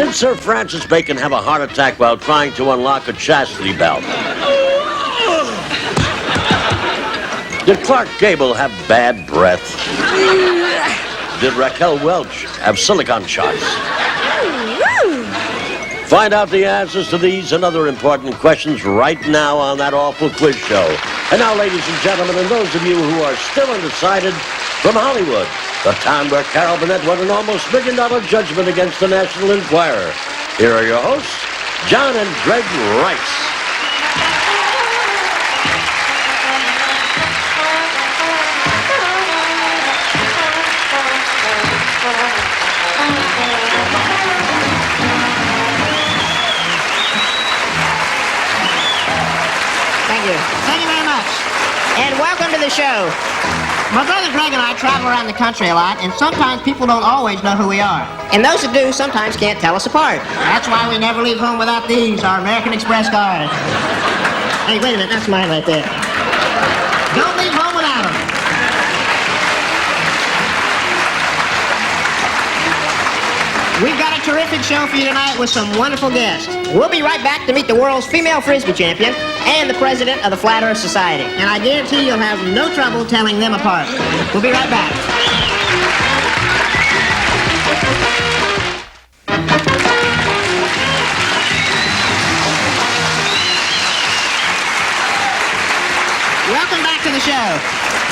Did Sir Francis Bacon have a heart attack while trying to unlock a chastity belt? Did Clark Gable have bad breath? Did Raquel Welch have silicone shots? Find out the answers to these and other important questions right now on That Awful Quiz Show. And now, ladies and gentlemen, and those of you who are still undecided, from Hollywood, the town where Carol Burnett won an almost $1 million judgment against the National Enquirer. Here are your hosts, John and Greg Rice. Thank you. Thank you very much. And welcome to the show. My brother Greg and I travel around the country a lot, and sometimes people don't always know who we are. And those that do sometimes can't tell us apart. That's why we never leave home without these, our American Express cards. Hey, wait a minute, that's mine right there. Don't leave home without them. We've got a terrific show for you tonight with some wonderful guests. We'll be right back to meet the world's female Frisbee champion and the president of the Flat Earth Society. And I guarantee you'll have no trouble telling them apart. We'll be right back. Welcome back to the show.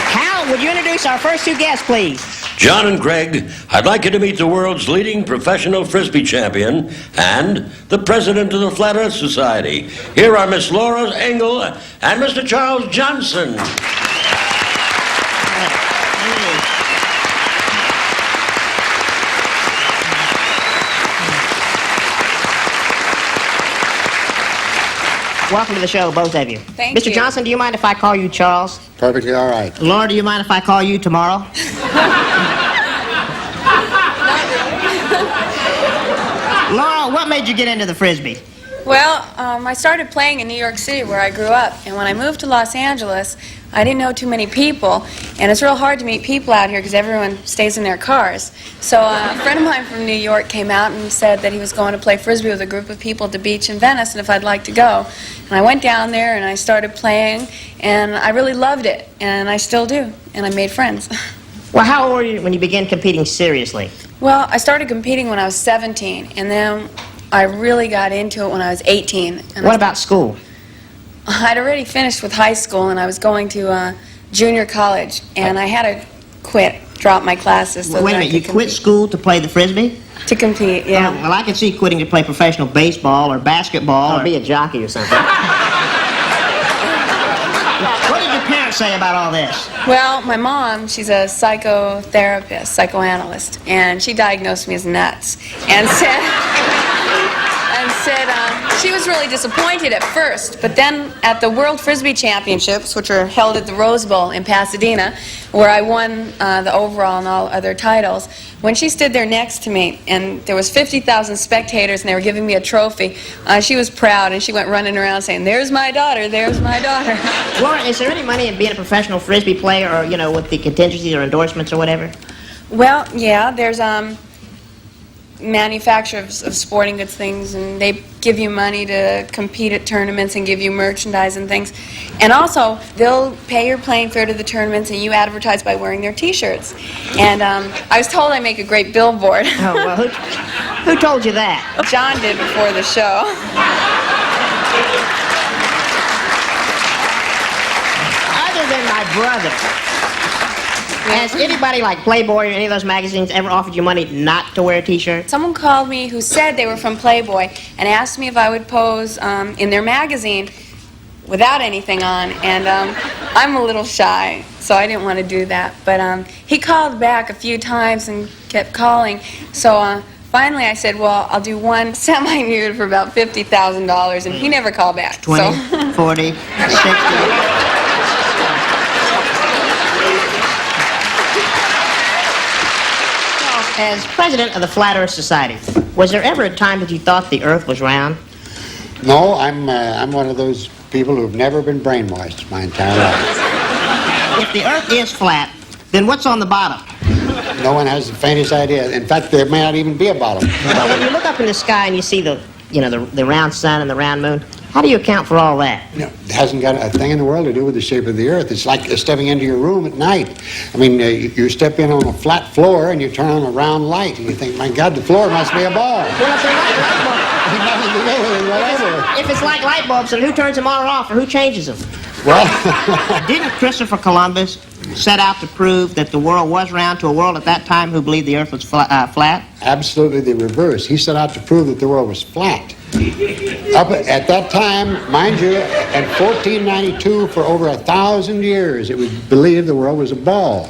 Hal, would you introduce our first two guests, please? John and Greg, I'd like you to meet the world's leading professional Frisbee champion and the president of the Flat Earth Society. Here are Miss Laura Engel and Mr. Charles Johnson. Welcome to the show, both of you. Thank Mr. you. Johnson, do you mind if I call you Charles? Perfectly all right. Laura, do you mind if I call you tomorrow? Laura, what made you get into the Frisbee? Well, I started playing in New York City where I grew up, and when I moved to Los Angeles, I didn't know too many people, and it's real hard to meet people out here because everyone stays in their cars. So a friend of mine from New York came out and said that he was going to play Frisbee with a group of people at the beach in Venice, and if I'd like to go. And I went down there and I started playing, and I really loved it, and I still do, and I made friends. Well, how old were you when you began competing seriously? Well, I started competing when I was 17, and then I really got into it when I was 18. And What about school? I'd already finished with high school, and I was going to junior college, and I had to drop my classes. So Wait a that I minute, you could quit compete. school to play the Frisbee? To compete, yeah. Well, I can see quitting to play professional baseball or basketball or be a jockey or something. What did your parents say about all this? Well, my mom, she's a psychotherapist, psychoanalyst, and she diagnosed me as nuts, and said she was really disappointed at first, but then at the World Frisbee Championships, which are held at the Rose Bowl in Pasadena, where I won the overall and all other titles, when she stood there next to me, and there was 50,000 spectators, and they were giving me a trophy, she was proud, and she went running around saying, "There's my daughter, there's my daughter." Laura, is there any money in being a professional Frisbee player or, you know, with the contingencies or endorsements or whatever? Well, yeah, there's manufacturers of sporting goods things, and they give you money to compete at tournaments and give you merchandise and things. And also, they'll pay your playing fare to the tournaments, and you advertise by wearing their T-shirts. And I was told I make a great billboard. Oh, well, who told you that? John did before the show. Other than my brother, has anybody like Playboy or any of those magazines ever offered you money not to wear a T-shirt? Someone called me who said they were from Playboy and asked me if I would pose in their magazine without anything on, and I'm a little shy, so I didn't want to do that. But he called back a few times and kept calling, so finally I said, well, I'll do one semi-nude for about $50,000, and he never called back. 20, So. 40, 60. As president of the Flat Earth Society, was there ever a time that you thought the Earth was round? No, I'm one of those people who've never been brainwashed my entire life. If the Earth is flat, then what's on the bottom? No one has the faintest idea. In fact, there may not even be a bottom. Well, when you look up in the sky and you see the round sun and the round moon, how do you account for all that? You know, it hasn't got a thing in the world to do with the shape of the earth. It's like stepping into your room at night. I mean, you step in on a flat floor and you turn on a round light and you think, my God, the floor must be a ball. Well, if they're like light bulbs, Nothing to do with it whatever. if it's like light bulbs, then who turns them on or off, or who changes them? Well, Didn't Christopher Columbus set out to prove that the world was round to a world at that time who believed the earth was flat? absolutely the reverse. He set out to prove that the world was flat. Up at that time, mind you, in 1492, for over 1,000 years, it was believed the world was a ball.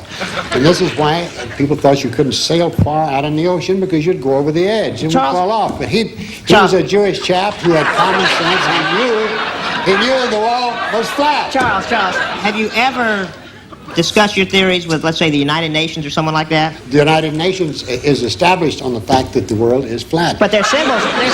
And this is why people thought you couldn't sail far out in the ocean because you'd go over the edge. It would Charles- fall off. But he Charles- was a Jewish chap who had common sense. He knew the world was flat. Charles, have you ever discussed your theories with, let's say, the United Nations or someone like that? The United Nations is established on the fact that the world is flat. But their symbols are... Wait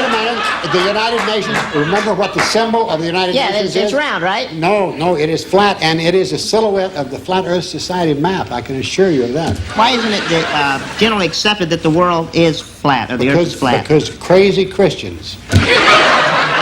a minute. The United Nations, remember what the symbol of the United Yeah, Nations it's is? round, right? No, it is flat, and it is a silhouette of the Flat Earth Society map. I can assure you of that. Why isn't it generally accepted that the world is flat, or the earth is flat? Because crazy Christians,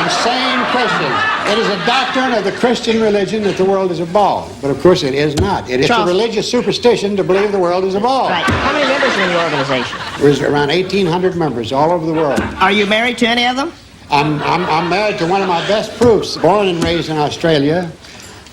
insane Christians. It is a doctrine of the Christian religion that the world is a ball. But of course it is not. It is a Charles- religious superstition to believe the world is a ball. Right. How many members are in your organization? There's around 1,800 members all over the world. Are you married to any of them? I'm married to one of my best proofs. Born and raised in Australia.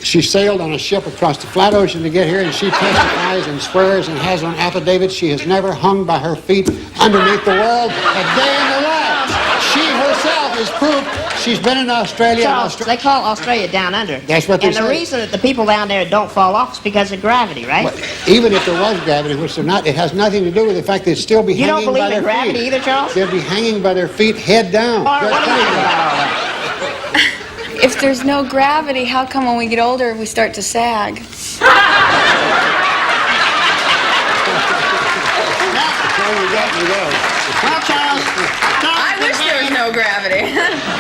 She sailed on a ship across the flat ocean to get here, and she testifies and swears and has on affidavits she has never hung by her feet underneath the world a day in her life. She herself is proof she's been in Australia. Charles, they call Australia down under. That's what they And the say. reason that the people down there don't fall off is because of gravity, right? But even if there was gravity, which there not, it has nothing to do with the fact they'd still be You hanging don't by believe their in gravity feet. either, Charles? They'd be hanging by their feet, head down. Or what do you think about all that? If there's no gravity, how come when we get older we start to sag? There you go. Well, Charles, I wish there was no gravity.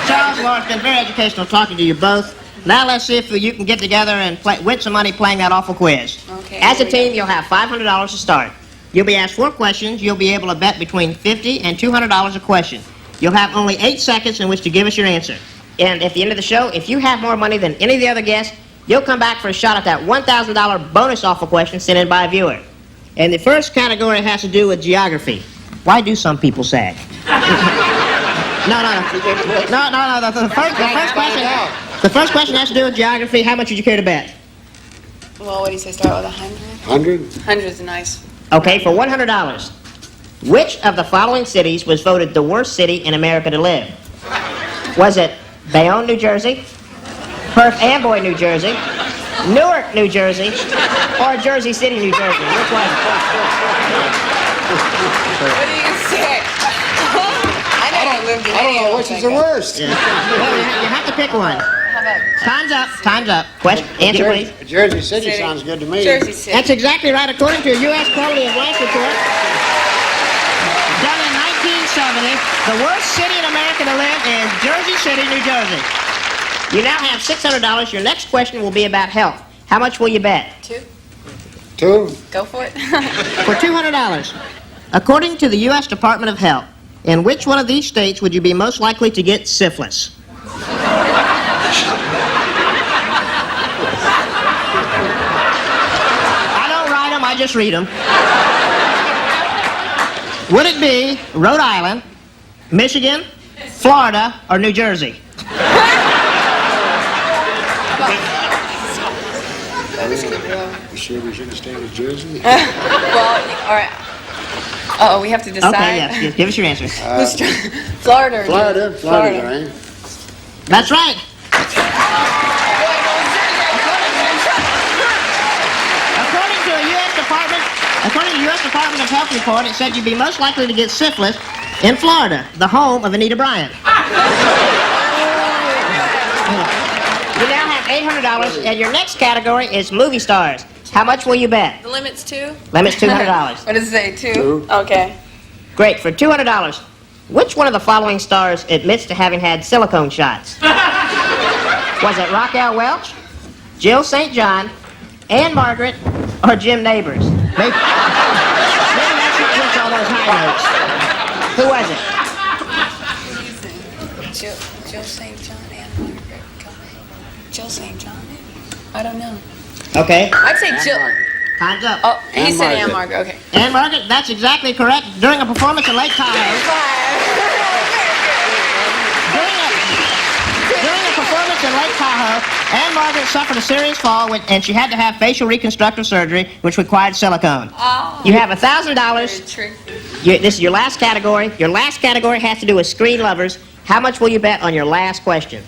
Charles, well, it's been very educational talking to you both. Now let's see if you can get together and win some money playing that awful quiz. Okay, As a here we team, you'll have $500 to start. You'll be asked 4 questions. You'll be able to bet between $50 and $200 a question. You'll have only 8 seconds in which to give us your answer. And at the end of the show, if you have more money than any of the other guests, you'll come back for a shot at that $1,000 bonus awful question sent in by a viewer. And the first category has to do with geography. Why do some people sag? No. The first question has to do with geography. How much would you care to bet? Well, what do you say, start with 100? 100? 100 is nice. Okay, for $100. Which of the following cities was voted the worst city in America to live? Was it Bayonne, New Jersey, Perth Amboy, New Jersey, Newark, New Jersey, or Jersey City, New Jersey? Which one? What do you say? I never lived in I don't any know of which those is the things. worst. Well, you have to pick one. How about Time's up. Question, answer, please. Jersey City City? sounds good to me. Jersey City. That's exactly right, according to a U.S. Quality of Life report done in 1970. The worst city in America to live is Jersey City, New Jersey. You now have $600. Your next question will be about health. How much will you bet? 2? 2? Go for it. For $200. According to the U.S. Department of Health, in which one of these states would you be most likely to get syphilis? I don't write them, I just read them. Would it be Rhode Island, Michigan, Florida, or New Jersey? You sure we shouldn't stay with Jersey? Well, all right. Uh-oh, we have to decide. Okay, yes, give us your answer. Who's Florida or Florida, right? That's right. According to the U.S. Department of Health report, it said you'd be most likely to get syphilis in Florida, the home of Anita Bryant. You now have $800, and your next category is movie stars. How much will you bet? The limit's 2? Limit's $200. What does it say, 2? 2. Okay. Great, for $200, which one of the following stars admits to having had silicone shots? Was it Raquel Welch, Jill St. John, Anne Margaret, or Jim Neighbors? Maybe. high notes. Who was it? Jill St. John, Anne Margaret. Jill St. John, maybe? I don't know. Okay. I'd say Jill. Time's up. Oh, he Anne said Anne Margaret. Margaret. Okay. Anne Margaret, that's exactly correct. During a performance in Lake Tahoe. During a performance in Lake Tahoe, Anne Margaret suffered a serious fall, and she had to have facial reconstructive surgery, which required silicone. Oh. You have $1,000. True. This is your last category. Your last category has to do with screen lovers. How much will you bet on your last question?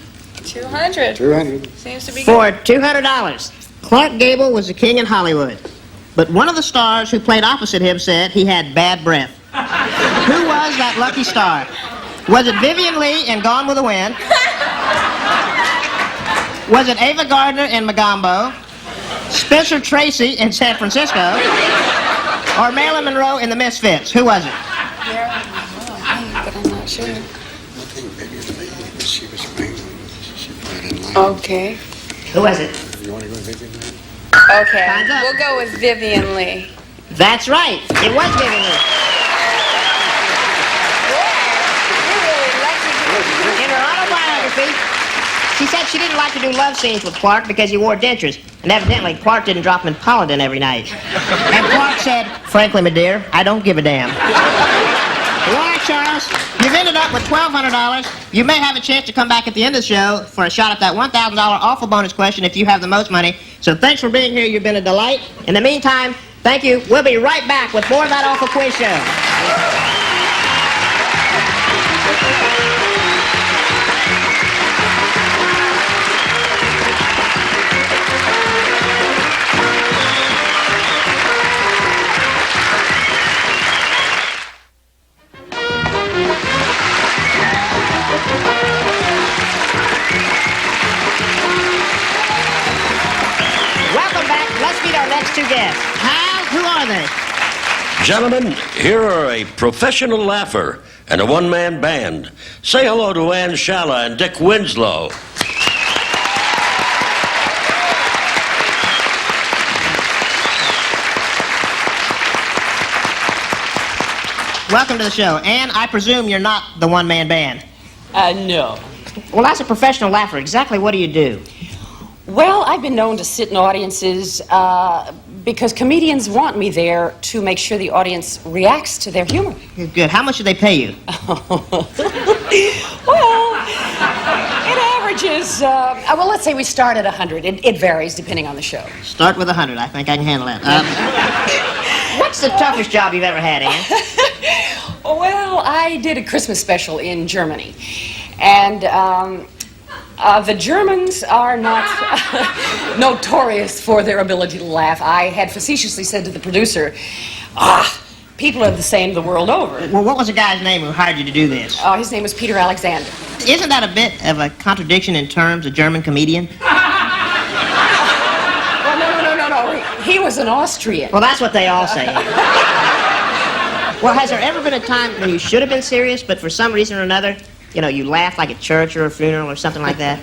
200. 200. Seems to be For $200. Clark Gable was the king in Hollywood. But one of the stars who played opposite him said he had bad breath. Who was that lucky star? Was it Vivian Lee in Gone with the Wind? Was it Ava Gardner in Magambo? Spencer Tracy in San Francisco? Or Marilyn Monroe in The Misfits? Who was it? Yeah, but I'm not sure. I think maybe it's me. She was playing. She played in line. Okay. Who was it? You want to go with Vivian Lee? Okay. Time's up. We'll go with Vivian Lee. That's right. It was Vivian Lee. In her autobiography, she said she didn't like to do love scenes with Clark because he wore dentures. And evidently, Clark didn't drop him in Polidin every night. And Clark said, frankly, my dear, I don't give a damn. All right, Charles, you've ended up with $1,200. You may have a chance to come back at the end of the show for a shot at that $1,000 awful bonus question if you have the most money. So thanks for being here. You've been a delight. In the meantime, thank you. We'll be right back with more of that awful quiz show. Welcome back. Let's meet our next two guests. Hal, who are they? Gentlemen, here are a professional laugher and a one-man band. Say hello to Ann Shala and Dick Winslow. Welcome to the show. Ann, I presume you're not the one-man band. No. Well, as a professional laugher, exactly what do you do? Well, I've been known to sit in audiences because comedians want me there to make sure the audience reacts to their humor. Good. How much do they pay you? Well, it averages, well, let's say we start at 100. It varies depending on the show. Start with 100. I think I can handle that. What's the toughest job you've ever had, Ann? Well, I did a Christmas special in Germany. And the Germans are not notorious for their ability to laugh. I had facetiously said to the producer, people are the same the world over. Well, what was the guy's name who hired you to do this? His name was Peter Alexander. Isn't that a bit of a contradiction in terms, a German comedian? Well, no. He was an Austrian. Well, that's what they all say. Well, has there ever been a time when you should have been serious, but for some reason or another, you know, you laughed like at church or a funeral or something like that?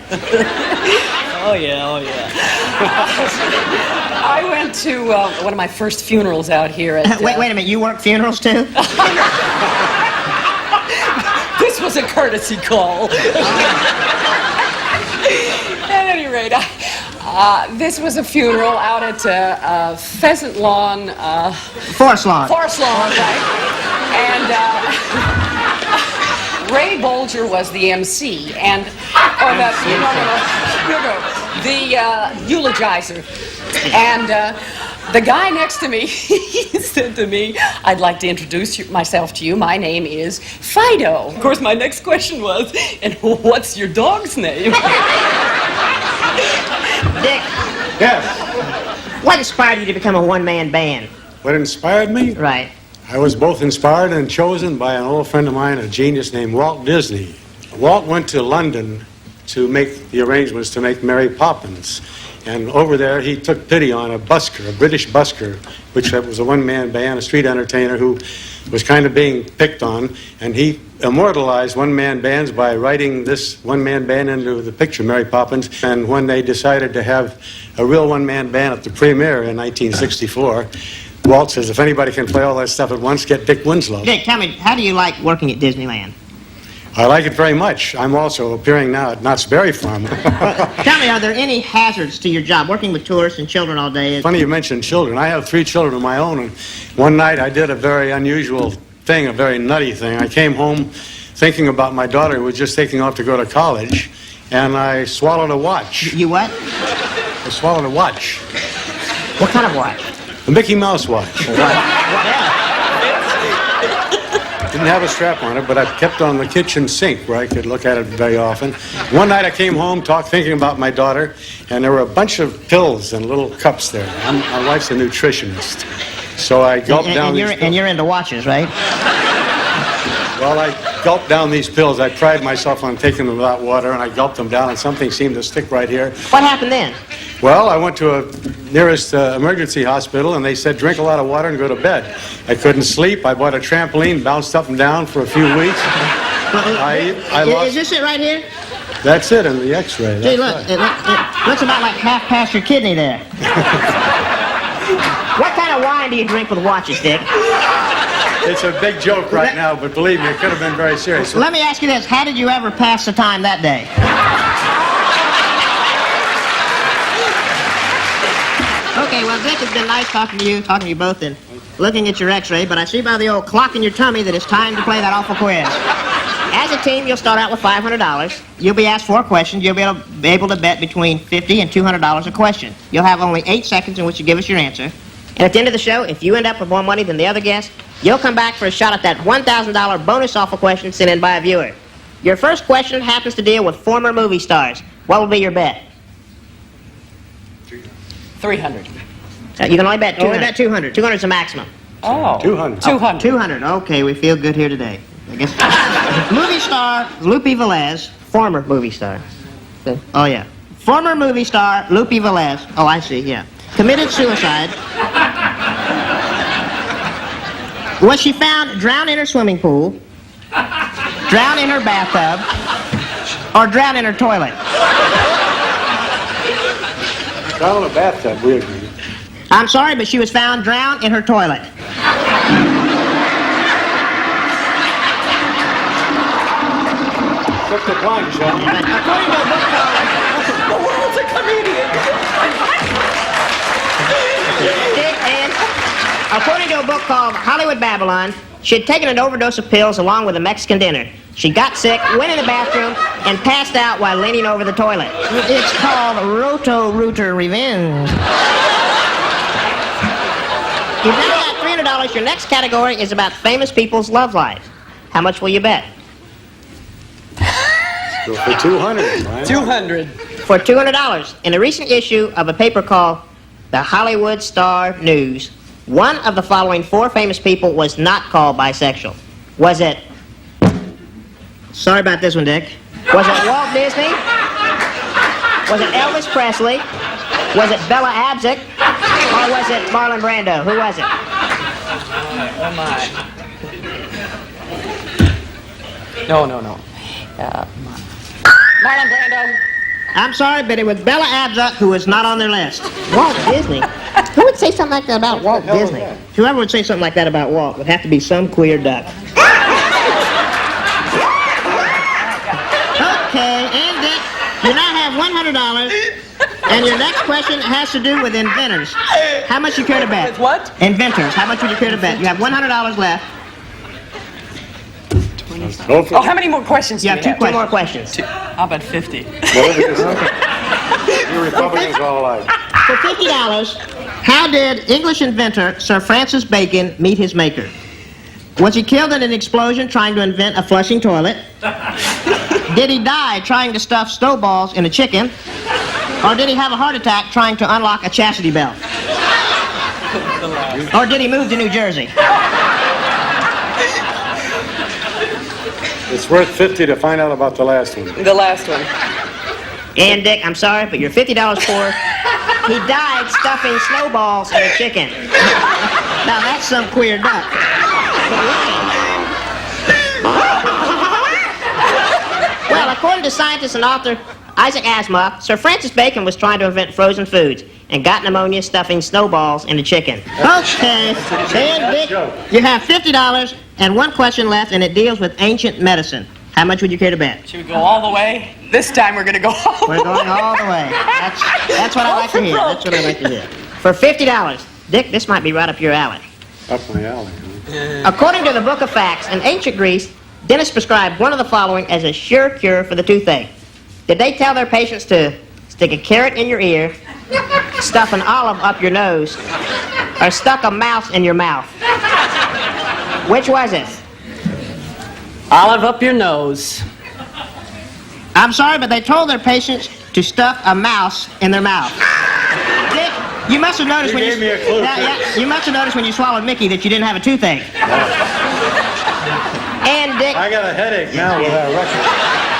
Oh, yeah. I went to one of my first funerals out here at... Wait a minute, you work funerals too? This was a courtesy call. At any rate, this was a funeral out at Pheasant Lawn... Forest Lawn. Forest Lawn, right? And Ray Bolger was the MC, and... no, the eulogizer. And the guy next to me, he said to me, I'd like to introduce myself to you. My name is Fido. Of course, my next question was, and what's your dog's name? Dick, Yes. what inspired you to become a one-man band? What inspired me? Right. I was both inspired and chosen by an old friend of mine, a genius named Walt Disney. Walt went to London to make the arrangements to make Mary Poppins. And over there, he took pity on a busker, a British busker, which was a one-man band, a street entertainer who was kind of being picked on. And he immortalized one-man bands by writing this one-man band into the picture, Mary Poppins. And when they decided to have a real one-man band at the premiere in 1964, Walt says if anybody can play all that stuff at once, get Dick Winslow. Dick, tell me, how do you like working at Disneyland? I like it very much. I'm also appearing now at Knott's Berry Farm. Tell me, are there any hazards to your job, working with tourists and children all day? Funny you mentioned children. I have 3 children of my own, and one night I did a very unusual thing, a very nutty thing. I came home thinking about my daughter who was just taking off to go to college, and I swallowed a watch. You what? I swallowed a watch. What kind of watch? A Mickey Mouse watch. What else? Didn't have a strap on it, but I kept on the kitchen sink where I could look at it very often. One night I came home thinking about my daughter, and there were a bunch of pills in little cups there. My wife's a nutritionist, so I gulped down these pills. And you're into watches, right? Well, I gulped down these pills. I pride myself on taking them without water, and I gulped them down, and something seemed to stick right here. What happened then? Well, I went to a nearest emergency hospital, and they said, drink a lot of water and go to bed. I couldn't sleep. I bought a trampoline, bounced up and down for a few weeks. I lost... Is this it right here? That's it in the x-ray. Gee, look, it looks about like half past your kidney there. What kind of wine do you drink with watches, Dick? It's a big joke right now, but believe me, it could have been very serious. Let me ask you this. How did you ever pass the time that day? Okay, well, Dick, it's been nice talking to you both, and looking at your x-ray, but I see by the old clock in your tummy that it's time to play that awful quiz. As a team, you'll start out with $500. You'll be asked 4 questions. You'll be able to bet between $50 and $200 a question. You'll have only 8 seconds in which to give us your answer. And at the end of the show, if you end up with more money than the other guests, you'll come back for a shot at that $1,000 bonus awful question sent in by a viewer. Your first question happens to deal with former movie stars. What will be your bet? 300. You can only bet 200. 200 is the maximum. Oh. 200. 200. 200. Okay, we feel good here today. I guess. Movie star Lupe Velez, former movie star. Oh yeah, former movie star Lupe Velez. Oh, I see. Yeah, committed suicide. Was she found drowned in her swimming pool, drowned in her bathtub, or drowned in her toilet? Drowned in a bathtub, we agree. I'm sorry, but she was found drowned in her toilet. Took the plunge, huh? According to a book called The world's a comedian. Dick, and according to a book called Hollywood Babylon, she had taken an overdose of pills along with a Mexican dinner. She got sick, went in the bathroom, and passed out while leaning over the toilet. It's called Roto-Rooter Revenge. You've now got $300. Your next category is about famous people's love lives. How much will you bet? Go for 200. Right? 200. For $200, in a recent issue of a paper called The Hollywood Star News, one of the following 4 famous people was not called bisexual. Was it... Sorry about this one, Dick. Was it Walt Disney? Was it Elvis Presley? Was it Bella Abzug? Or was it Marlon Brando? Who was it? Oh, my. No. Marlon Brando. I'm sorry, but it was Bella Abzug who was not on their list. Walt Disney? Who would say something like that about Walt Disney? Whoever would say something like that about Walt would have to be some queer duck. Okay, and Dick, you now have $100, and your next question has to do with inventors. How much you care to bet? With what? Inventors. How much would you care to bet? You have $100 left. Go for Oh, how many more questions do You you have 2 more questions. How about 50? You Republicans all alike. For $50, how did English inventor Sir Francis Bacon meet his maker? Was he killed in an explosion trying to invent a flushing toilet? Did he die trying to stuff snowballs in a chicken? Or did he have a heart attack trying to unlock a chastity belt? Or did he move to New Jersey? It's worth 50 to find out about the last one. The last one. And Dick, I'm sorry, but you're $50 poor. He died stuffing snowballs in a chicken. Now that's some queer duck. Well, according to scientist and author Isaac Asimov, Sir Francis Bacon was trying to invent frozen foods. and got pneumonia stuffing snowballs in the chicken. Okay, and Dick, you have $50 and one question left, and it deals with ancient medicine. How much would you care to bet? Should we go all the way? This time we're going to go all the way. We're going all the way. That's what I like to hear. That's what I like to hear. For $50, Dick, this might be right up your alley. Up my alley, huh? According to the Book of Facts, in ancient Greece, dentists prescribed one of the following as a sure cure for the toothache. Did they tell their patients to stick a carrot in your ear, stuff an olive up your nose, or stuck a mouse in your mouth? Which was it? Olive up your nose. I'm sorry, but they told their patients to stuff a mouse in their mouth. Dick, you must have noticed You when gave me a clue, you must have noticed when you swallowed Mickey that you didn't have a toothache. And Dick, I got a headache now with that record.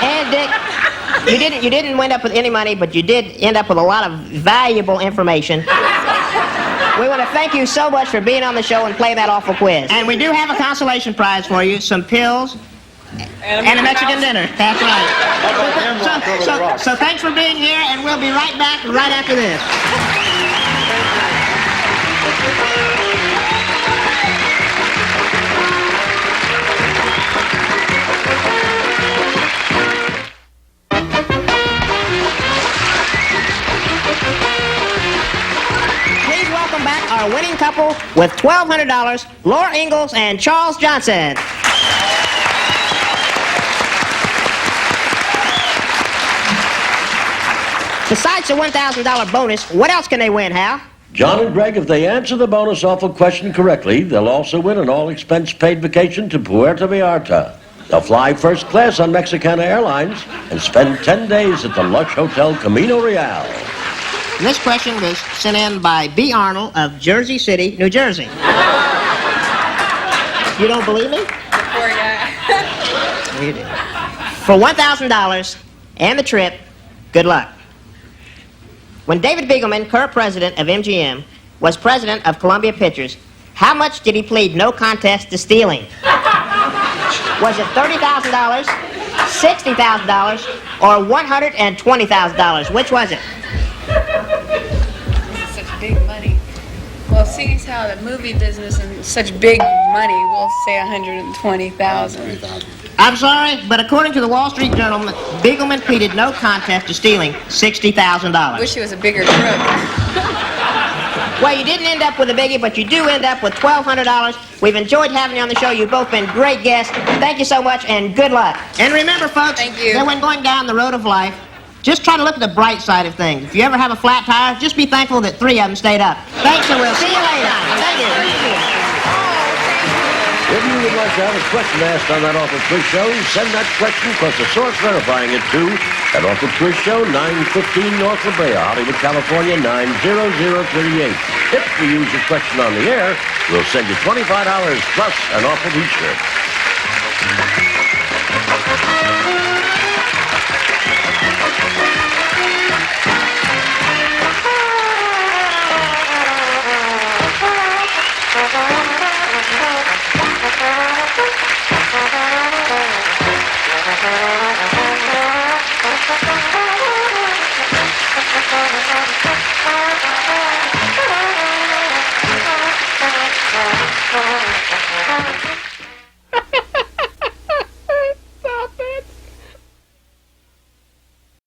and Dick, you didn't end up with any money, but you did end up with a lot of valuable information. We want to thank you so much for being on the show and playing that awful quiz. And we do have a consolation prize for you, some pills and a Mexican dinner. That's right. So thanks for being here, and we'll be right back right after this. Please welcome back our winning couple with $1,200, Laura Ingalls and Charles Johnson. Besides the $1,000 bonus, what else can they win, Hal? John and Greg, if they answer the bonus awful question correctly, they'll also win an all-expense-paid vacation to Puerto Vallarta. They'll fly first class on Mexicana Airlines and spend 10 days at the lush Hotel Camino Real. This question was sent in by B. Arnold of Jersey City, New Jersey. You don't believe me? Poor guy. You do. For $1,000 and the trip, good luck. When David Beagleman, current president of MGM, was president of Columbia Pictures, how much did he plead no contest to stealing? Was it $30,000, $60,000, or $120,000? Which was it? This is such big money. Well, seeing as how the movie business is such big money, we'll say 120,000. I'm sorry, but according to the Wall Street Journal, Beagleman pleaded no contest to stealing $60,000. Wish he was a bigger crook. Well, you didn't end up with a biggie, but you do end up with $1,200. We've enjoyed having you on the show. You've both been great guests. Thank you so much, and good luck. And remember, folks, Thank you. that when going down the road of life, just try to look at the bright side of things. If you ever have a flat tire, just be thankful that 3 of them stayed up. Thanks, and we'll see you later. Thank you. If you would like to have a question asked on that awful quiz show, send that question plus a source verifying it to that awful quiz show, 915 North La Brea, Hollywood, California, 90038. If we use your question on the air, we'll send you $25 plus an awful t-shirt.